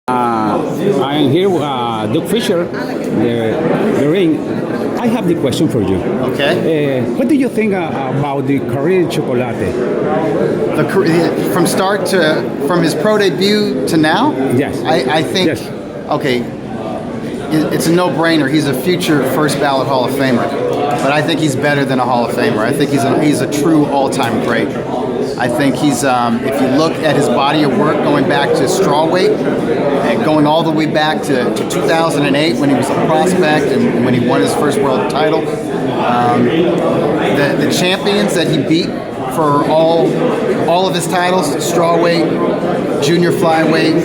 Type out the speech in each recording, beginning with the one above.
I am here with Dougie Fischer, the ring. I have the question for you. Okay. What do you think about the career in Chocolate? From start to, from his pro debut to now? Yes. I think, yes. Okay, it's a no-brainer. He's a future first ballot Hall of Famer. But I think he's better than a Hall of Famer. I think he's a true all-time great. I think he's, if you look at his body of work going back to strawweight, and going all the way back to 2008 when he was a prospect and when he won his first world title, the champions that he beat for all of his titles, strawweight, junior flyweight,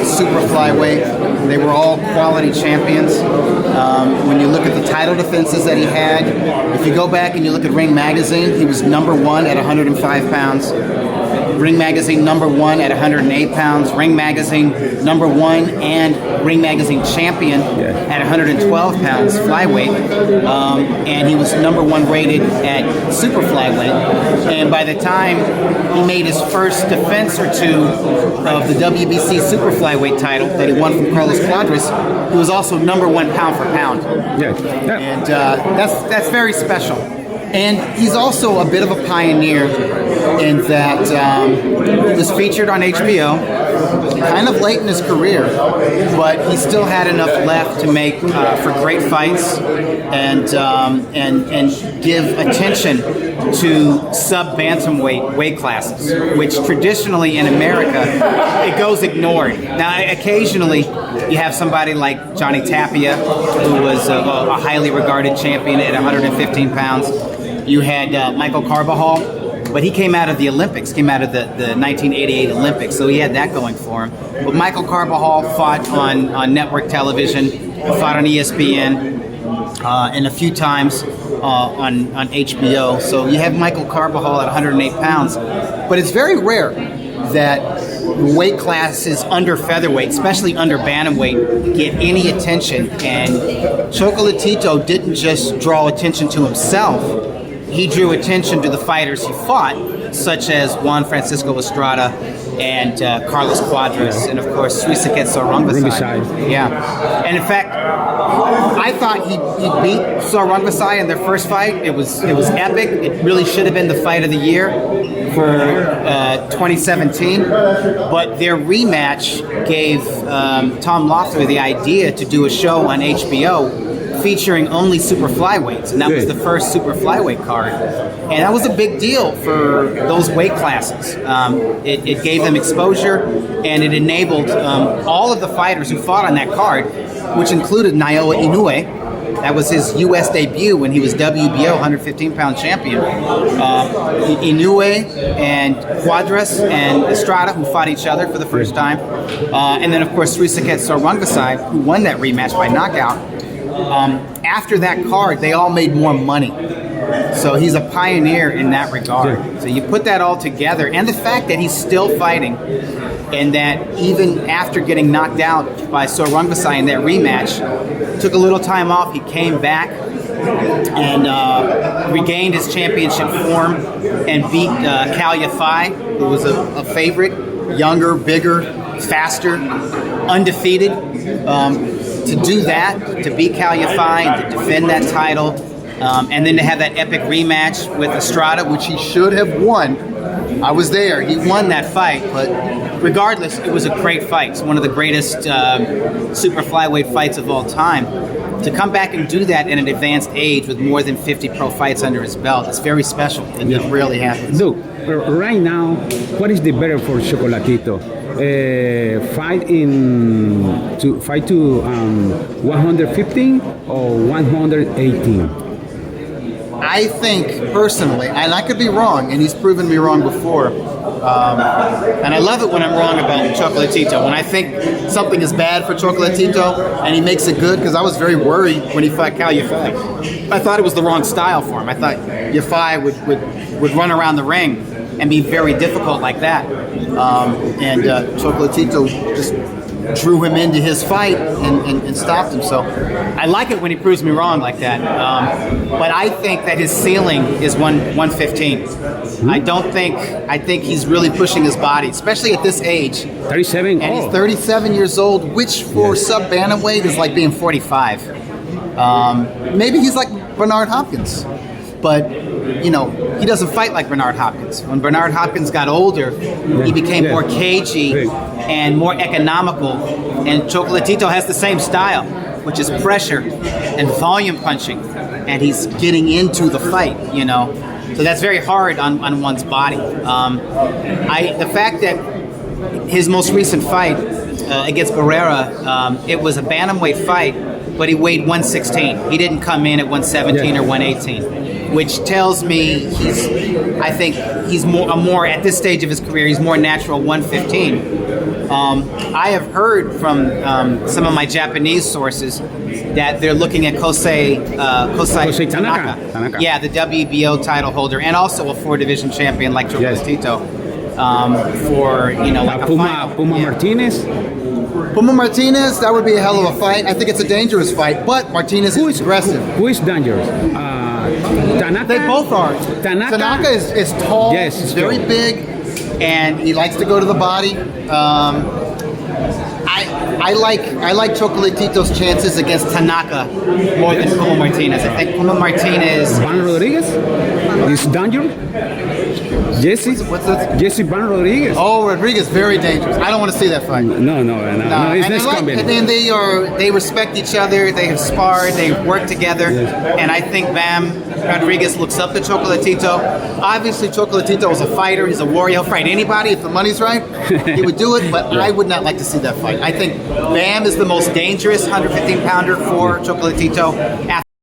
super flyweight, they were all quality champions. When you look at the title defenses that he had, if you go back and you look at Ring Magazine, he was #1 at 105 pounds. Ring Magazine #1 at 108 pounds. Ring Magazine #1 and Ring Magazine champion at 112 pounds flyweight. And he was #1 rated at super flyweight. And by the time he made his first defense or two of the WBC super flyweight title that he won from Carlos Cuadras, he was also #1 pound for pound. And that's very special. And he's also a bit of a pioneer in that he was featured on HBO kind of late in his career, but he still had enough left to make for great fights and give attention to sub-bantamweight weight classes, which traditionally in America, it goes ignored. Now, occasionally, you have somebody like Johnny Tapia, who was a highly regarded champion at 115 pounds. You had Michael Carbajal, but he came out of the Olympics, came out of the 1988 Olympics, so he had that going for him. But Michael Carbajal fought on network television, fought on ESPN, and a few times on HBO. So you have Michael Carbajal at 108 pounds, but it's very rare that weight classes under featherweight, especially under bantamweight, get any attention. And Chocolatito didn't just draw attention to himself, he drew attention to the fighters he fought, such as Juan Francisco Estrada and Carlos Cuadras, and of course Swissaket Sarungvasai. Yeah, and in fact, I thought he beat Sarungvasai in their first fight. It was epic. It really should have been the fight of the year for 2017. But their rematch gave Tom Loeffler the idea to do a show on HBO featuring only super flyweights, and that was the first super flyweight card, and that was a big deal for those weight classes. It gave them exposure, and it enabled all of the fighters who fought on that card, which included Naoya Inoue. That was his U.S. debut when he was WBO 115-pound champion. Inoue and Cuadras and Estrada, who fought each other for the first time, and then of course Swissaket Sarungvasai, who won that rematch by knockout. After that card, they all made more money. So he's a pioneer in that regard. So you put that all together, and the fact that he's still fighting, and that even after getting knocked out by Sarungvasai in that rematch, took a little time off, he came back and regained his championship form and beat Cal Yafai, who was a favorite, younger, bigger, faster, undefeated. To do that, to beat Cal Yafai, and to defend that title, and then to have that epic rematch with Estrada, which he should have won. I was there. He won that fight, but regardless, it was a great fight. It's one of the greatest super flyweight fights of all time. To come back and do that at an advanced age with more than 50 pro fights under his belt, it's very special. It really happens. Look, right now, what is the better for Chocolatito? Fight to 115 or 118? I think personally, and I could be wrong, and he's proven me wrong before. And I love it when I'm wrong about Chocolatito. When I think something is bad for Chocolatito and he makes it good, because I was very worried when he fought Cal Yafai. I thought it was the wrong style for him. I thought Yafai would run around the ring and be very difficult like that. And Chocolatito just drew him into his fight and stopped him. So I like it when he proves me wrong like that. But I think that his ceiling is 115. I think he's really pushing his body, especially at this age. 37. And he's 37 years old, which for sub bantamweight is like being 45. Maybe he's like Bernard Hopkins, but you know, he doesn't fight like Bernard Hopkins. When Bernard Hopkins got older, he became more cagey and more economical. And Chocolatito has the same style, which is pressure and volume punching, and he's getting into the fight, you know. So that's very hard on one's body. The fact that his most recent fight against Barrera, it was a bantamweight fight, but he weighed 116. He didn't come in at 117 or 118, which tells me I think he's more at this stage of his career, he's more natural 115. I have heard from some of my Japanese sources that they're looking at Kosei Tanaka. Yeah, the WBO title holder, and also a 4-division champion like Chocolatito. For, you know, like Puma Martinez. Puma Martinez, that would be a hell of a fight. I think it's a dangerous fight, but Martinez is aggressive. Who is dangerous? Tanaka? They both are. Tanaka is tall, he's very big, and he likes to go to the body. I like Chocolatito's chances against Tanaka more than Puma Martinez. I think Puma Martinez... Van Rodriguez is dangerous? What's that? Jesse Van Rodriguez. Oh, Rodriguez, very dangerous. I don't want to see that fight. No, it's next coming. And then they respect each other. They have sparred. They work together. And I think Bam Rodriguez looks up to Chocolatito. Obviously, Chocolatito is a fighter. He's a warrior. He'll fight anybody if the money's right. He would do it. But I would not like to see that fight. I think Bam is the most dangerous 115-pounder for Chocolatito.